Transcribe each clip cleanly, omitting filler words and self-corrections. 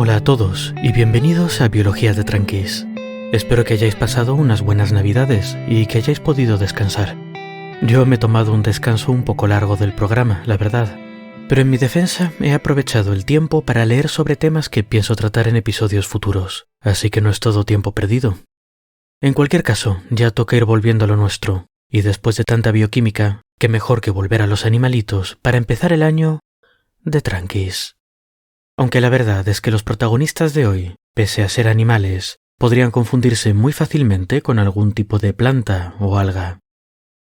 Hola a todos y bienvenidos a Biología de Tranquis. Espero que hayáis pasado unas buenas navidades y que hayáis podido descansar. Yo me he tomado un descanso un poco largo del programa, la verdad, pero en mi defensa he aprovechado el tiempo para leer sobre temas que pienso tratar en episodios futuros, así que no es todo tiempo perdido. En cualquier caso, ya toca ir volviendo a lo nuestro, y después de tanta bioquímica, qué mejor que volver a los animalitos para empezar el año de Tranquis. Aunque la verdad es que los protagonistas de hoy, pese a ser animales, podrían confundirse muy fácilmente con algún tipo de planta o alga.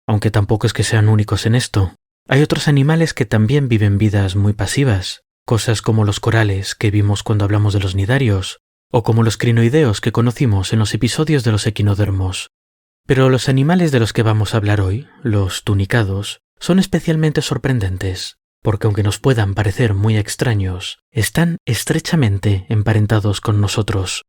Aunque tampoco es que sean únicos en esto. Hay otros animales que también viven vidas muy pasivas, cosas como los corales que vimos cuando hablamos de los nidarios, o como los crinoideos que conocimos en los episodios de los equinodermos. Pero los animales de los que vamos a hablar hoy, los tunicados, son especialmente sorprendentes, porque aunque nos puedan parecer muy extraños, están estrechamente emparentados con nosotros.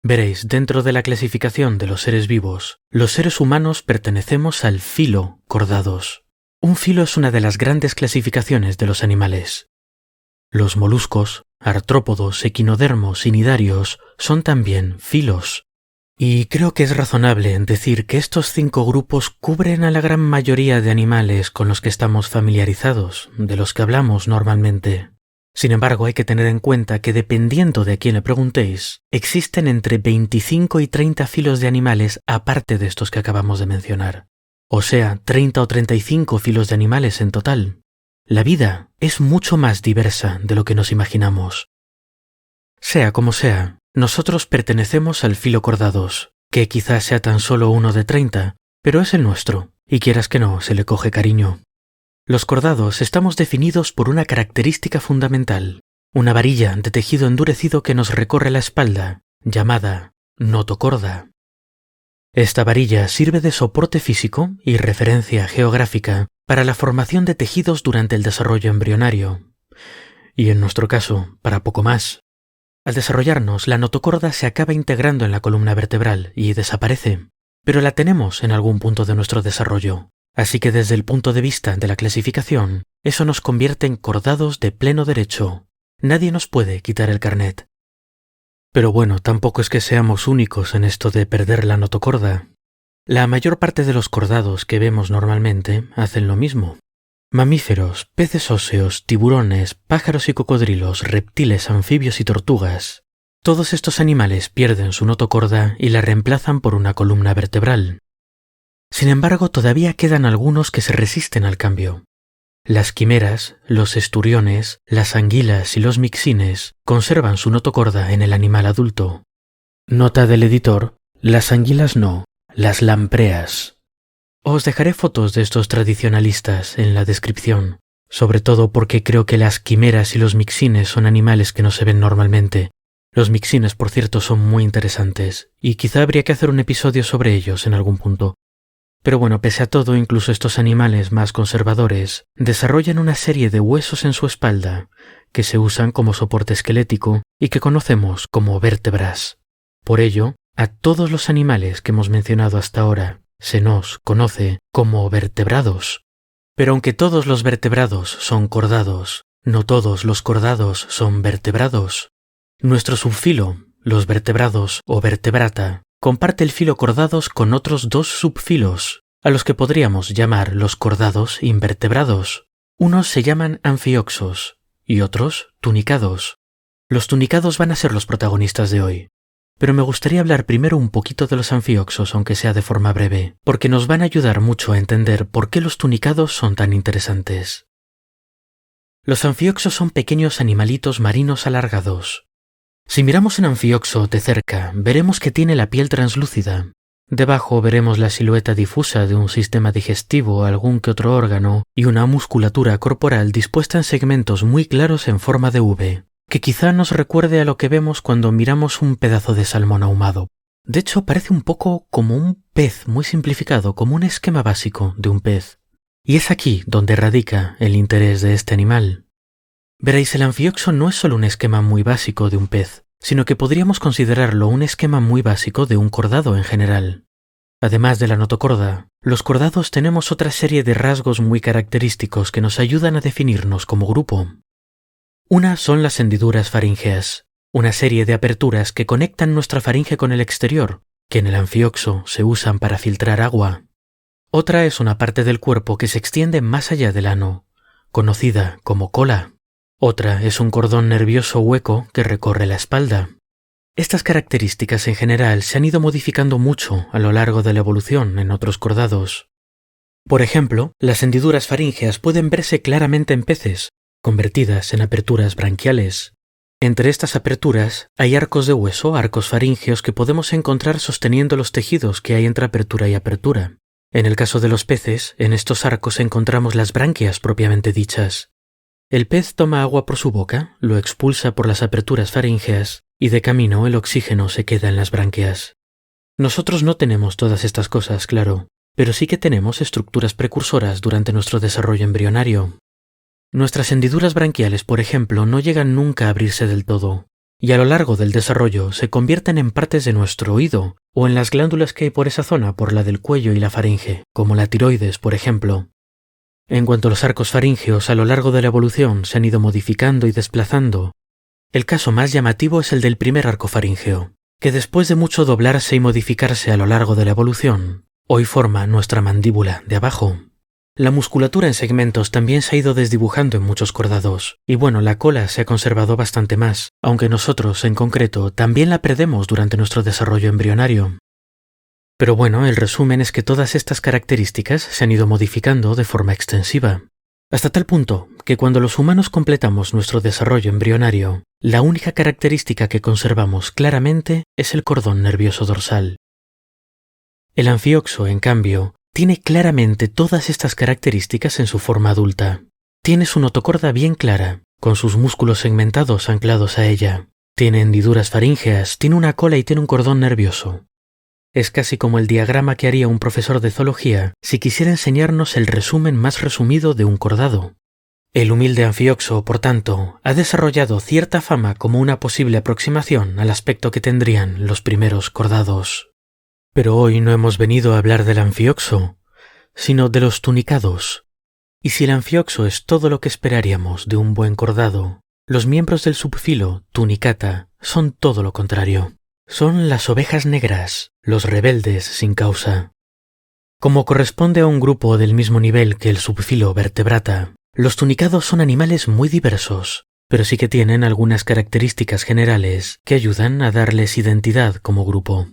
Veréis, dentro de la clasificación de los seres vivos, los seres humanos pertenecemos al filo Chordados. Un filo es una de las grandes clasificaciones de los animales. Los moluscos, artrópodos, equinodermos y nidarios son también filos. Y creo que es razonable decir que estos 5 grupos cubren a la gran mayoría de animales con los que estamos familiarizados, de los que hablamos normalmente. Sin embargo, hay que tener en cuenta que dependiendo de a quién le preguntéis, existen entre 25 y 30 filos de animales aparte de estos que acabamos de mencionar. O sea, 30 o 35 filos de animales en total. La vida es mucho más diversa de lo que nos imaginamos. Sea como sea, nosotros pertenecemos al filo Chordados, que quizás sea tan solo uno de 30, pero es el nuestro, y quieras que no, se le coge cariño. Los Chordados estamos definidos por una característica fundamental, una varilla de tejido endurecido que nos recorre la espalda, llamada notocorda. Esta varilla sirve de soporte físico y referencia geográfica para la formación de tejidos durante el desarrollo embrionario, y en nuestro caso, para poco más. Al desarrollarnos, la notocorda se acaba integrando en la columna vertebral y desaparece, pero la tenemos en algún punto de nuestro desarrollo. Así que desde el punto de vista de la clasificación, eso nos convierte en Chordados de pleno derecho. Nadie nos puede quitar el carnet. Pero bueno, tampoco es que seamos únicos en esto de perder la notocorda. La mayor parte de los Chordados que vemos normalmente hacen lo mismo. Mamíferos, peces óseos, tiburones, pájaros y cocodrilos, reptiles, anfibios y tortugas. Todos estos animales pierden su notocorda y la reemplazan por una columna vertebral. Sin embargo, todavía quedan algunos que se resisten al cambio. Las quimeras, los esturiones, las anguilas y los mixines conservan su notocorda en el animal adulto. Nota del editor: las anguilas no, las lampreas. Os dejaré fotos de estos tradicionalistas en la descripción, sobre todo porque creo que las quimeras y los mixines son animales que no se ven normalmente. Los mixines, por cierto, son muy interesantes, y quizá habría que hacer un episodio sobre ellos en algún punto. Pero bueno, pese a todo, incluso estos animales más conservadores desarrollan una serie de huesos en su espalda que se usan como soporte esquelético y que conocemos como vértebras. Por ello, a todos los animales que hemos mencionado hasta ahora se nos conoce como vertebrados. Pero aunque todos los vertebrados son Chordados, no todos los Chordados son vertebrados. Nuestro subfilo, los vertebrados o vertebrata, comparte el filo Chordados con otros 2 subfilos, a los que podríamos llamar los Chordados invertebrados. Unos se llaman anfioxos y otros tunicados. Los tunicados van a ser los protagonistas de hoy. Pero me gustaría hablar primero un poquito de los anfioxos, aunque sea de forma breve, porque nos van a ayudar mucho a entender por qué los tunicados son tan interesantes. Los anfioxos son pequeños animalitos marinos alargados. Si miramos un anfioxo de cerca, veremos que tiene la piel translúcida. Debajo veremos la silueta difusa de un sistema digestivo, algún que otro órgano y una musculatura corporal dispuesta en segmentos muy claros en forma de V, que quizá nos recuerde a lo que vemos cuando miramos un pedazo de salmón ahumado. De hecho, parece un poco como un pez muy simplificado, como un esquema básico de un pez. Y es aquí donde radica el interés de este animal. Veréis, el anfioxo no es solo un esquema muy básico de un pez, sino que podríamos considerarlo un esquema muy básico de un Chordado en general. Además de la notocorda, los Chordados tenemos otra serie de rasgos muy característicos que nos ayudan a definirnos como grupo. Una son las hendiduras faríngeas, una serie de aperturas que conectan nuestra faringe con el exterior, que en el anfioxo se usan para filtrar agua. Otra es una parte del cuerpo que se extiende más allá del ano, conocida como cola. Otra es un cordón nervioso hueco que recorre la espalda. Estas características en general se han ido modificando mucho a lo largo de la evolución en otros cordados. Por ejemplo, las hendiduras faríngeas pueden verse claramente en peces, convertidas en aperturas branquiales. Entre estas aperturas hay arcos de hueso, arcos faríngeos que podemos encontrar sosteniendo los tejidos que hay entre apertura y apertura. En el caso de los peces, en estos arcos encontramos las branquias propiamente dichas. El pez toma agua por su boca, lo expulsa por las aperturas faríngeas y de camino el oxígeno se queda en las branquias. Nosotros no tenemos todas estas cosas, claro, pero sí que tenemos estructuras precursoras durante nuestro desarrollo embrionario. Nuestras hendiduras branquiales, por ejemplo, no llegan nunca a abrirse del todo, y a lo largo del desarrollo se convierten en partes de nuestro oído o en las glándulas que hay por esa zona, por la del cuello y la faringe, como la tiroides, por ejemplo. En cuanto a los arcos faríngeos, a lo largo de la evolución se han ido modificando y desplazando. El caso más llamativo es el del primer arco faríngeo, que después de mucho doblarse y modificarse a lo largo de la evolución, hoy forma nuestra mandíbula de abajo. La musculatura en segmentos también se ha ido desdibujando en muchos cordados, y bueno, la cola se ha conservado bastante más, aunque nosotros, en concreto, también la perdemos durante nuestro desarrollo embrionario. Pero bueno, el resumen es que todas estas características se han ido modificando de forma extensiva, hasta tal punto que cuando los humanos completamos nuestro desarrollo embrionario, la única característica que conservamos claramente es el cordón nervioso dorsal. El anfioxo, en cambio, tiene claramente todas estas características en su forma adulta. Tiene su notocorda bien clara, con sus músculos segmentados anclados a ella. Tiene hendiduras faríngeas, tiene una cola y tiene un cordón nervioso. Es casi como el diagrama que haría un profesor de zoología si quisiera enseñarnos el resumen más resumido de un cordado. El humilde anfioxo, por tanto, ha desarrollado cierta fama como una posible aproximación al aspecto que tendrían los primeros cordados. Pero hoy no hemos venido a hablar del anfioxo, sino de los tunicados. Y si el anfioxo es todo lo que esperaríamos de un buen cordado, los miembros del subfilo Tunicata son todo lo contrario. Son las ovejas negras, los rebeldes sin causa. Como corresponde a un grupo del mismo nivel que el subfilo Vertebrata, los tunicados son animales muy diversos, pero sí que tienen algunas características generales que ayudan a darles identidad como grupo.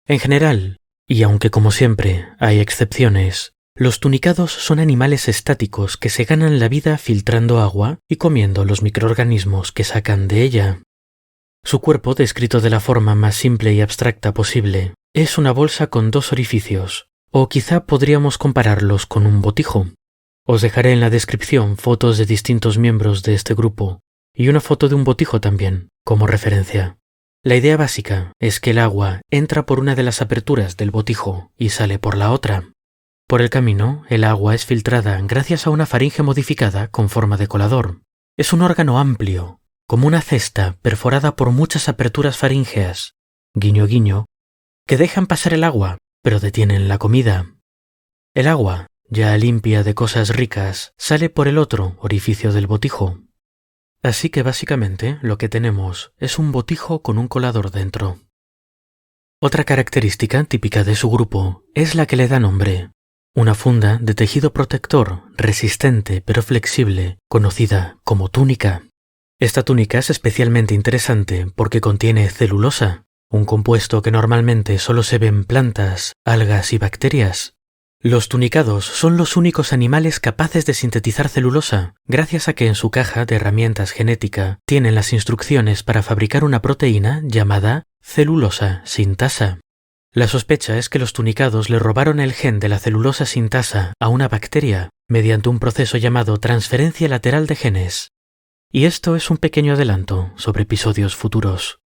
En general, y aunque como siempre hay excepciones, los tunicados son animales estáticos que se ganan la vida filtrando agua y comiendo los microorganismos que sacan de ella. Su cuerpo, descrito de la forma más simple y abstracta posible, es una bolsa con dos orificios, o quizá podríamos compararlos con un botijo. Os dejaré en la descripción fotos de distintos miembros de este grupo, y una foto de un botijo también, como referencia. La idea básica es que el agua entra por una de las aperturas del botijo y sale por la otra. Por el camino, el agua es filtrada gracias a una faringe modificada con forma de colador. Es un órgano amplio, como una cesta perforada por muchas aperturas faríngeas, guiño guiño, que dejan pasar el agua, pero detienen la comida. El agua, ya limpia de cosas ricas, sale por el otro orificio del botijo. Así que básicamente lo que tenemos es un botijo con un colador dentro. Otra característica típica de su grupo es la que le da nombre, una funda de tejido protector, resistente pero flexible, conocida como túnica. Esta túnica es especialmente interesante porque contiene celulosa, un compuesto que normalmente solo se ve en plantas, algas y bacterias. Los tunicados son los únicos animales capaces de sintetizar celulosa, gracias a que en su caja de herramientas genética tienen las instrucciones para fabricar una proteína llamada celulosa sintasa. La sospecha es que los tunicados le robaron el gen de la celulosa sintasa a una bacteria mediante un proceso llamado transferencia lateral de genes. Y esto es un pequeño adelanto sobre episodios futuros.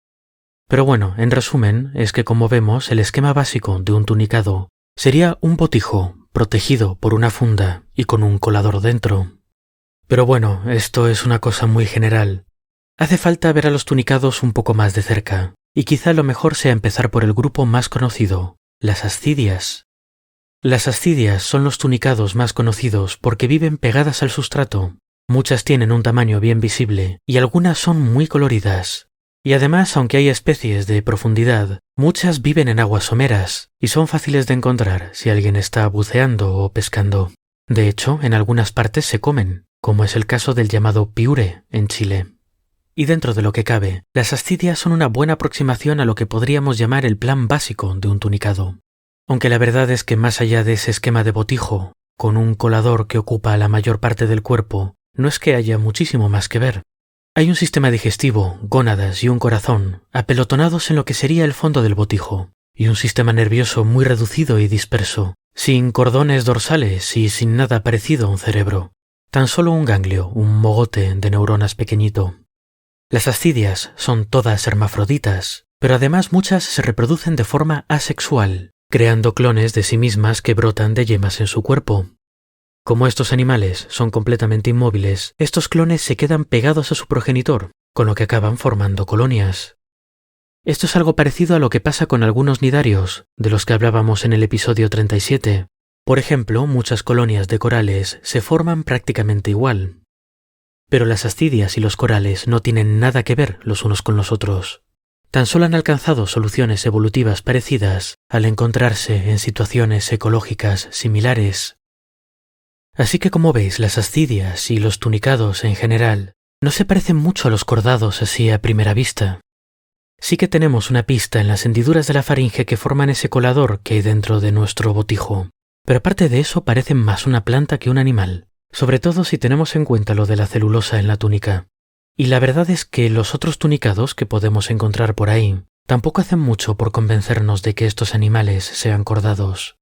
Pero bueno, en resumen, es que como vemos, el esquema básico de un tunicado sería un botijo protegido por una funda y con un colador dentro. Pero bueno, esto es una cosa muy general. Hace falta ver a los tunicados un poco más de cerca, y quizá lo mejor sea empezar por el grupo más conocido, las ascidias. Las ascidias son los tunicados más conocidos porque viven pegadas al sustrato. Muchas tienen un tamaño bien visible y algunas son muy coloridas. Y además, aunque hay especies de profundidad, muchas viven en aguas someras y son fáciles de encontrar si alguien está buceando o pescando. De hecho, en algunas partes se comen, como es el caso del llamado piure en Chile. Y dentro de lo que cabe, las ascidias son una buena aproximación a lo que podríamos llamar el plan básico de un tunicado. Aunque la verdad es que más allá de ese esquema de botijo, con un colador que ocupa la mayor parte del cuerpo, no es que haya muchísimo más que ver. Hay un sistema digestivo, gónadas y un corazón, apelotonados en lo que sería el fondo del botijo, y un sistema nervioso muy reducido y disperso, sin cordones dorsales y sin nada parecido a un cerebro. Tan solo un ganglio, un mogote de neuronas pequeñito. Las ascidias son todas hermafroditas, pero además muchas se reproducen de forma asexual, creando clones de sí mismas que brotan de yemas en su cuerpo. Como estos animales son completamente inmóviles, estos clones se quedan pegados a su progenitor, con lo que acaban formando colonias. Esto es algo parecido a lo que pasa con algunos nidarios, de los que hablábamos en el episodio 37. Por ejemplo, muchas colonias de corales se forman prácticamente igual. Pero las ascidias y los corales no tienen nada que ver los unos con los otros. Tan solo han alcanzado soluciones evolutivas parecidas al encontrarse en situaciones ecológicas similares. Así que como veis, las ascidias y los tunicados en general no se parecen mucho a los cordados así a primera vista. Sí que tenemos una pista en las hendiduras de la faringe que forman ese colador que hay dentro de nuestro botijo, pero aparte de eso parecen más una planta que un animal, sobre todo si tenemos en cuenta lo de la celulosa en la túnica. Y la verdad es que los otros tunicados que podemos encontrar por ahí tampoco hacen mucho por convencernos de que estos animales sean cordados.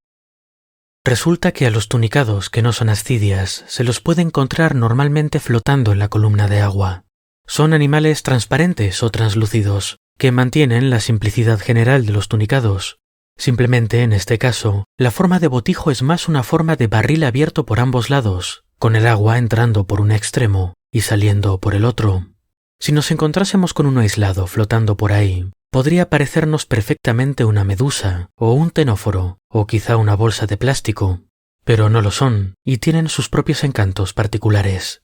Resulta que a los tunicados que no son ascidias se los puede encontrar normalmente flotando en la columna de agua. Son animales transparentes o translúcidos, que mantienen la simplicidad general de los tunicados. Simplemente, en este caso, la forma de botijo es más una forma de barril abierto por ambos lados, con el agua entrando por un extremo y saliendo por el otro. Si nos encontrásemos con uno aislado flotando por ahí, podría parecernos perfectamente una medusa, o un tenóforo, o quizá una bolsa de plástico, pero no lo son, y tienen sus propios encantos particulares.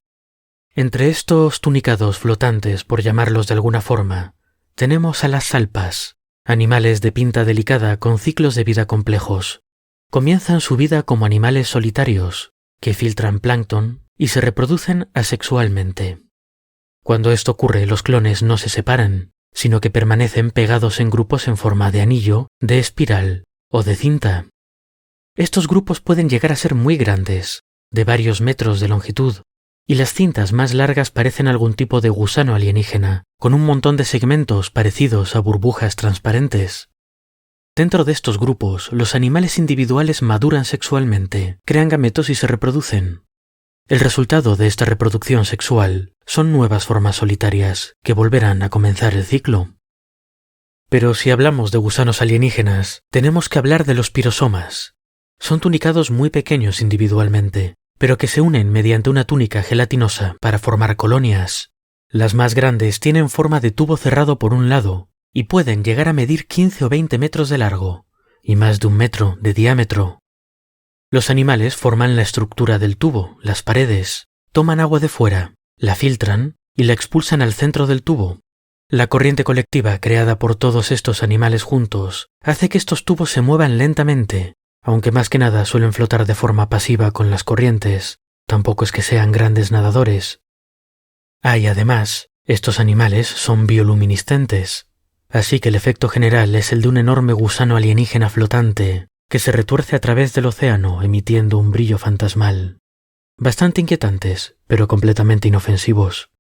Entre estos tunicados flotantes, por llamarlos de alguna forma, tenemos a las salpas, animales de pinta delicada con ciclos de vida complejos. Comienzan su vida como animales solitarios, que filtran plancton y se reproducen asexualmente. Cuando esto ocurre, los clones no se separan, sino que permanecen pegados en grupos en forma de anillo, de espiral o de cinta. Estos grupos pueden llegar a ser muy grandes, de varios metros de longitud, y las cintas más largas parecen algún tipo de gusano alienígena, con un montón de segmentos parecidos a burbujas transparentes. Dentro de estos grupos, los animales individuales maduran sexualmente, crean gametos y se reproducen. El resultado de esta reproducción sexual son nuevas formas solitarias que volverán a comenzar el ciclo. Pero si hablamos de gusanos alienígenas, tenemos que hablar de los pirosomas. Son tunicados muy pequeños individualmente, pero que se unen mediante una túnica gelatinosa para formar colonias. Las más grandes tienen forma de tubo cerrado por un lado y pueden llegar a medir 15 o 20 metros de largo y más de 1 metro de diámetro. Los animales forman la estructura del tubo, las paredes, toman agua de fuera, la filtran y la expulsan al centro del tubo. La corriente colectiva creada por todos estos animales juntos hace que estos tubos se muevan lentamente, aunque más que nada suelen flotar de forma pasiva con las corrientes, tampoco es que sean grandes nadadores. Y además, estos animales son bioluminiscentes, así que el efecto general es el de un enorme gusano alienígena flotante que se retuerce a través del océano emitiendo un brillo fantasmal. Bastante inquietantes, pero completamente inofensivos.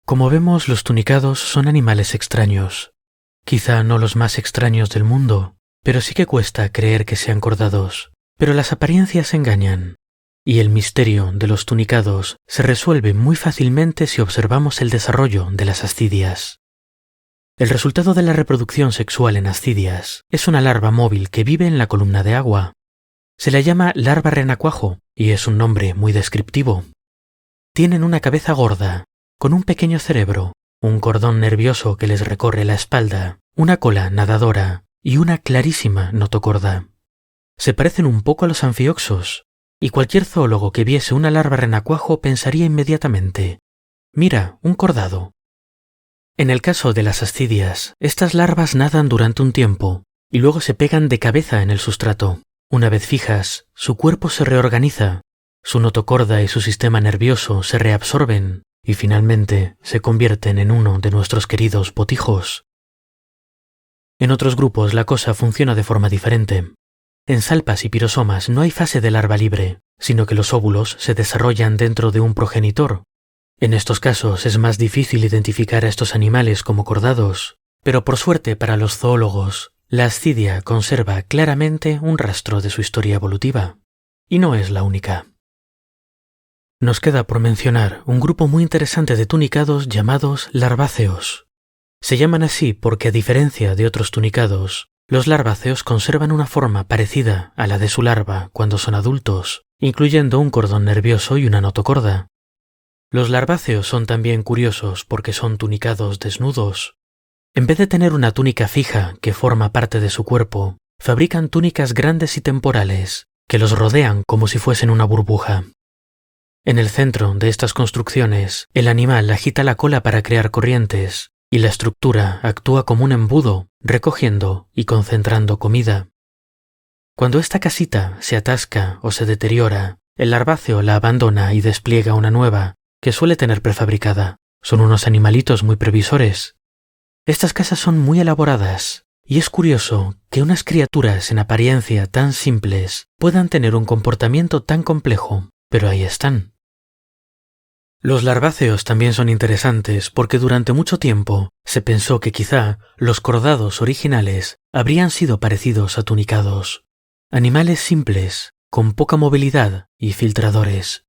Como vemos, los tunicados son animales extraños. Quizá no los más extraños del mundo, pero sí que cuesta creer que sean cordados. Pero las apariencias engañan, y el misterio de los tunicados se resuelve muy fácilmente si observamos el desarrollo de las ascidias. El resultado de la reproducción sexual en ascidias es una larva móvil que vive en la columna de agua. Se la llama larva renacuajo y es un nombre muy descriptivo. Tienen una cabeza gorda, con un pequeño cerebro, un cordón nervioso que les recorre la espalda, una cola nadadora y una clarísima notocorda. Se parecen un poco a los anfioxos, y cualquier zoólogo que viese una larva renacuajo pensaría inmediatamente: «Mira, un cordado». En el caso de las ascidias, estas larvas nadan durante un tiempo y luego se pegan de cabeza en el sustrato. Una vez fijas, su cuerpo se reorganiza, su notocorda y su sistema nervioso se reabsorben y finalmente se convierten en uno de nuestros queridos botijos. En otros grupos la cosa funciona de forma diferente. En salpas y pirosomas no hay fase de larva libre, sino que los óvulos se desarrollan dentro de un progenitor. En estos casos es más difícil identificar a estos animales como cordados, pero por suerte para los zoólogos, la ascidia conserva claramente un rastro de su historia evolutiva, y no es la única. Nos queda por mencionar un grupo muy interesante de tunicados llamados larváceos. Se llaman así porque, a diferencia de otros tunicados, los larváceos conservan una forma parecida a la de su larva cuando son adultos, incluyendo un cordón nervioso y una notocorda. Los larváceos son también curiosos porque son tunicados desnudos. En vez de tener una túnica fija que forma parte de su cuerpo, fabrican túnicas grandes y temporales que los rodean como si fuesen una burbuja. En el centro de estas construcciones, el animal agita la cola para crear corrientes y la estructura actúa como un embudo, recogiendo y concentrando comida. Cuando esta casita se atasca o se deteriora, el larváceo la abandona y despliega una nueva, que suele tener prefabricada. Son unos animalitos muy previsores. Estas casas son muy elaboradas, y es curioso que unas criaturas en apariencia tan simples puedan tener un comportamiento tan complejo, pero ahí están. Los larváceos también son interesantes porque durante mucho tiempo se pensó que quizá los cordados originales habrían sido parecidos a tunicados, animales simples, con poca movilidad y filtradores.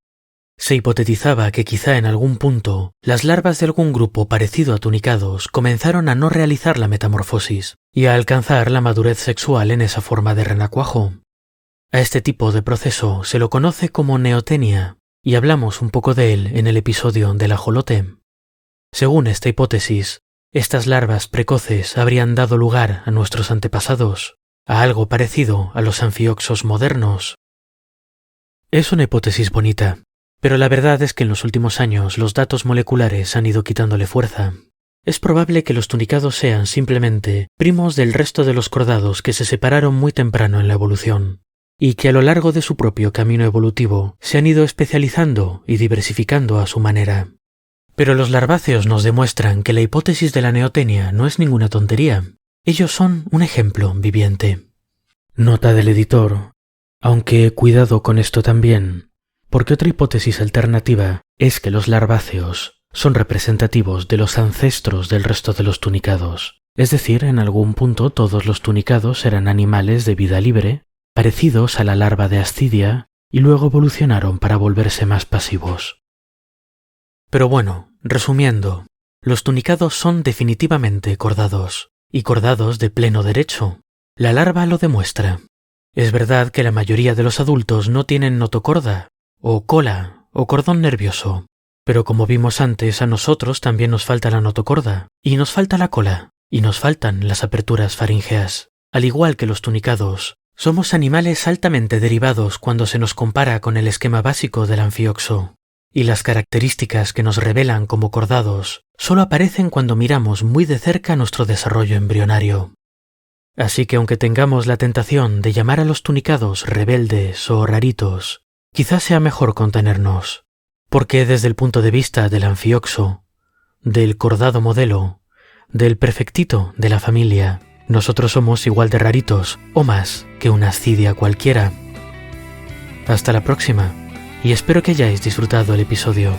Se hipotetizaba que quizá en algún punto las larvas de algún grupo parecido a tunicados comenzaron a no realizar la metamorfosis y a alcanzar la madurez sexual en esa forma de renacuajo. A este tipo de proceso se lo conoce como neotenia, y hablamos un poco de él en el episodio del ajolote. Según esta hipótesis, estas larvas precoces habrían dado lugar a nuestros antepasados, a algo parecido a los anfioxos modernos. Es una hipótesis bonita, pero la verdad es que en los últimos años los datos moleculares han ido quitándole fuerza. Es probable que los tunicados sean simplemente primos del resto de los cordados que se separaron muy temprano en la evolución, y que a lo largo de su propio camino evolutivo se han ido especializando y diversificando a su manera. Pero los larváceos nos demuestran que la hipótesis de la neotenia no es ninguna tontería. Ellos son un ejemplo viviente. Nota del editor. Aunque cuidado con esto también, porque otra hipótesis alternativa es que los larváceos son representativos de los ancestros del resto de los tunicados. Es decir, en algún punto todos los tunicados eran animales de vida libre, parecidos a la larva de ascidia, y luego evolucionaron para volverse más pasivos. Pero bueno, resumiendo, los tunicados son definitivamente cordados, y cordados de pleno derecho. La larva lo demuestra. Es verdad que la mayoría de los adultos no tienen notocorda, o cola, o cordón nervioso, pero como vimos antes, a nosotros también nos falta la notocorda, y nos falta la cola, y nos faltan las aperturas faríngeas. Al igual que los tunicados, somos animales altamente derivados cuando se nos compara con el esquema básico del anfioxo, y las características que nos revelan como cordados solo aparecen cuando miramos muy de cerca nuestro desarrollo embrionario. Así que aunque tengamos la tentación de llamar a los tunicados rebeldes o raritos, quizás sea mejor contenernos, porque desde el punto de vista del anfioxo, del cordado modelo, del perfectito de la familia, nosotros somos igual de raritos o más que una ascidia cualquiera. Hasta la próxima, y espero que hayáis disfrutado el episodio.